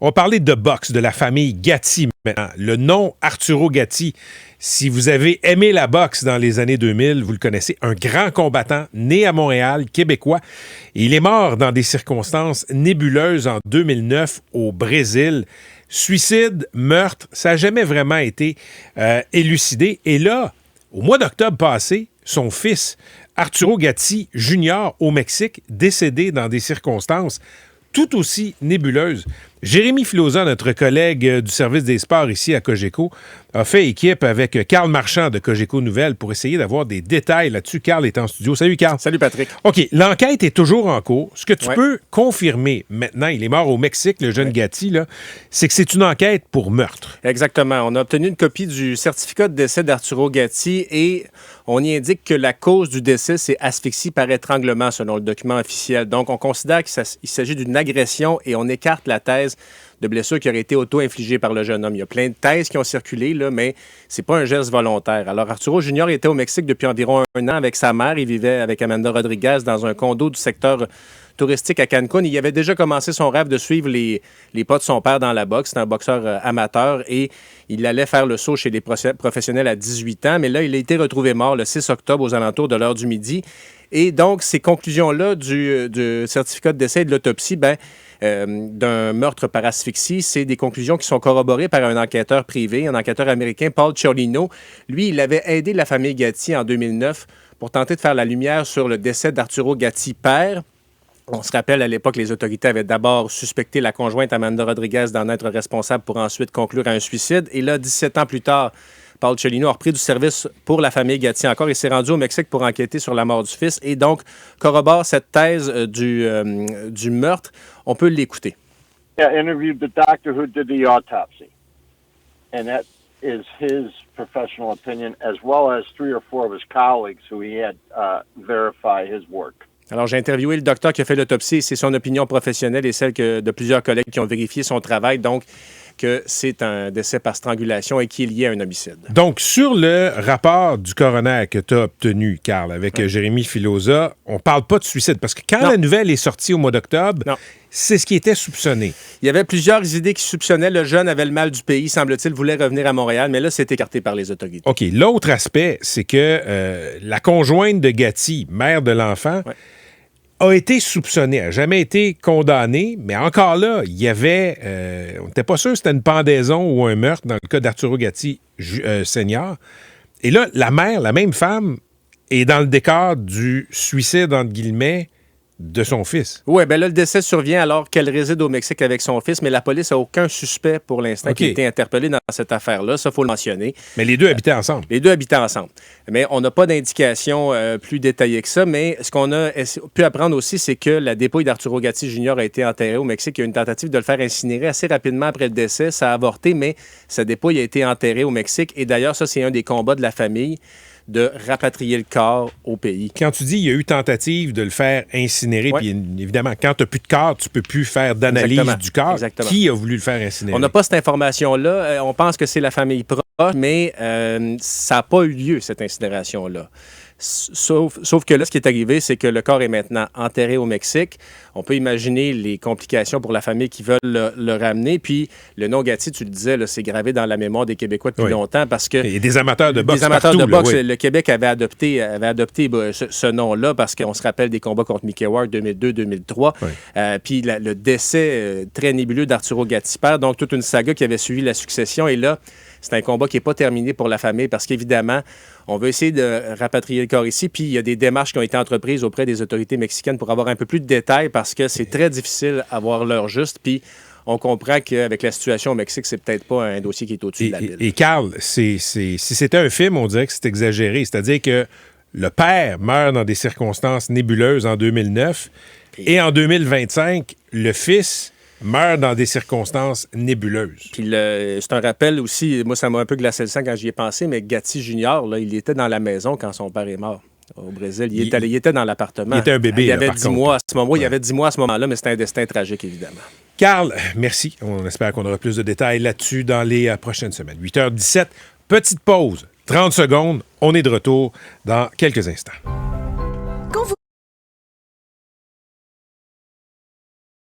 On va parler de boxe, de la famille Gatti maintenant. Le nom Arturo Gatti, si vous avez aimé la boxe dans les années 2000, vous le connaissez, un grand combattant né à Montréal, québécois. Il est mort dans des circonstances nébuleuses en 2009 au Brésil. Suicide, meurtre, ça n'a jamais vraiment été élucidé. Et là, au mois d'octobre passé, son fils, Arturo Gatti Jr. au Mexique, décédé dans des circonstances tout aussi nébuleuses. Jérémy Filosa, notre collègue du service des sports ici à Cogeco, a fait équipe avec Carl Marchand de Cogeco Nouvelles pour essayer d'avoir des détails là-dessus. Carl est en studio. Salut, Carl. Salut, Patrick. OK, l'enquête est toujours en cours. Ce que tu peux confirmer maintenant, il est mort au Mexique, le jeune Gatti, là, c'est que c'est une enquête pour meurtre. Exactement. On a obtenu une copie du certificat de décès d'Arturo Gatti et on y indique que la cause du décès, c'est asphyxie par étranglement, selon le document officiel. Donc, on considère qu'il s'agit d'une agression et on écarte la thèse de blessures qui auraient été auto-infligées par le jeune homme. Il y a plein de thèses qui ont circulé, là, mais c'est pas un geste volontaire. Alors, Arturo Junior était au Mexique depuis environ un an avec sa mère. Il vivait avec Amanda Rodriguez dans un condo du secteur touristique à Cancun. Il avait déjà commencé son rêve de suivre les pas de son père dans la boxe. C'est un boxeur amateur et il allait faire le saut chez les professionnels à 18 ans. Mais là, il a été retrouvé mort le 6 octobre aux alentours de l'heure du midi. Et donc, ces conclusions-là du certificat de décès et de l'autopsie, d'un meurtre par asphyxie, c'est des conclusions qui sont corroborées par un enquêteur privé, un enquêteur américain, Paul Ciolino. Lui, il avait aidé la famille Gatti en 2009 pour tenter de faire la lumière sur le décès d'Arturo Gatti père. On se rappelle, à l'époque, les autorités avaient d'abord suspecté la conjointe Amanda Rodriguez d'en être responsable pour ensuite conclure à un suicide. Et là, 17 ans plus tard, Paul Ciolino a repris du service pour la famille Gatti encore et s'est rendu au Mexique pour enquêter sur la mort du fils et donc corrobore cette thèse du meurtre. On peut l'écouter. I interviewed the doctor who did the autopsy, and that is his professional opinion, as well as 3 or 4 of his colleagues who he had verify his work. Alors, j'ai interviewé le docteur qui a fait l'autopsie. C'est son opinion professionnelle et celle de plusieurs collègues qui ont vérifié son travail. Donc, que c'est un décès par strangulation et qui est lié à un homicide. Donc, sur le rapport du coroner que tu as obtenu, Carl, avec Jérémy Filosa, on parle pas de suicide. Parce que quand la nouvelle est sortie au mois d'octobre, c'est ce qui était soupçonné. Il y avait plusieurs idées qui soupçonnaient. Le jeune avait le mal du pays, semble-t-il, voulait revenir à Montréal, mais là, c'est écarté par les autorités. OK. L'autre aspect, c'est que la conjointe de Gatti, mère de l'enfant, a été soupçonné, n'a jamais été condamné, mais encore là, il y avait... on n'était pas sûr que c'était une pendaison ou un meurtre dans le cas d'Arturo Gatti Senior. Et là, la mère, la même femme, est dans le décor du suicide, entre guillemets, de son fils. Oui, bien là, le décès survient alors qu'elle réside au Mexique avec son fils, mais la police n'a aucun suspect pour l'instant qui a été interpellé dans cette affaire-là. Ça, il faut le mentionner. Mais les deux habitaient ensemble. Les deux habitaient ensemble. Mais on n'a pas d'indication plus détaillée que ça. Mais ce qu'on a pu apprendre aussi, c'est que la dépouille d'Arturo Gatti Jr. a été enterrée au Mexique. Il y a eu une tentative de le faire incinérer assez rapidement après le décès. Ça a avorté, mais sa dépouille a été enterrée au Mexique. Et d'ailleurs, ça, c'est un des combats de la famille, de rapatrier le corps au pays. Quand tu dis qu'il y a eu tentative de le faire incinérer, puis évidemment, quand tu n'as plus de corps, tu ne peux plus faire d'analyse du corps. Exactement. Qui a voulu le faire incinérer? On n'a pas cette information-là. On pense que c'est la famille proche, mais ça n'a pas eu lieu, cette incinération-là. Sauf que là, ce qui est arrivé, c'est que le corps est maintenant enterré au Mexique. On peut imaginer les complications pour la famille qui veulent le ramener. Puis le nom Gatti, tu le disais, là, c'est gravé dans la mémoire des Québécois depuis longtemps parce que... Il y a des amateurs de boxe Des amateurs partout, de boxe. Là, le Québec avait adopté ce nom-là parce qu'on se rappelle des combats contre Mickey Ward 2002-2003. Puis le décès très nébuleux d'Arturo Gatti père. Donc toute une saga qui avait suivi la succession. Et là, c'est un combat qui n'est pas terminé pour la famille parce qu'évidemment, on veut essayer de rapatrier le corps ici. Puis il y a des démarches qui ont été entreprises auprès des autorités mexicaines pour avoir un peu plus de détails parce que c'est très difficile à voir l'heure juste. Puis on comprend qu'avec la situation au Mexique, c'est peut-être pas un dossier qui est au-dessus de la ville. Et Carl, si c'était un film, on dirait que c'est exagéré. C'est-à-dire que le père meurt dans des circonstances nébuleuses en 2009 et en 2025, le fils meurt dans des circonstances nébuleuses. Puis c'est un rappel aussi, moi ça m'a un peu glacé le sang quand j'y ai pensé, mais Gatti Junior, là, il était dans la maison quand son père est mort au Brésil. Il était dans l'appartement. Il était un bébé. Il avait là, 10 mois à ce moment. Il avait 10 mois à ce moment-là, mais c'était un destin tragique, évidemment. Carl, merci. On espère qu'on aura plus de détails là-dessus dans les prochaines semaines. 8h17, petite pause, 30 secondes. On est de retour dans quelques instants.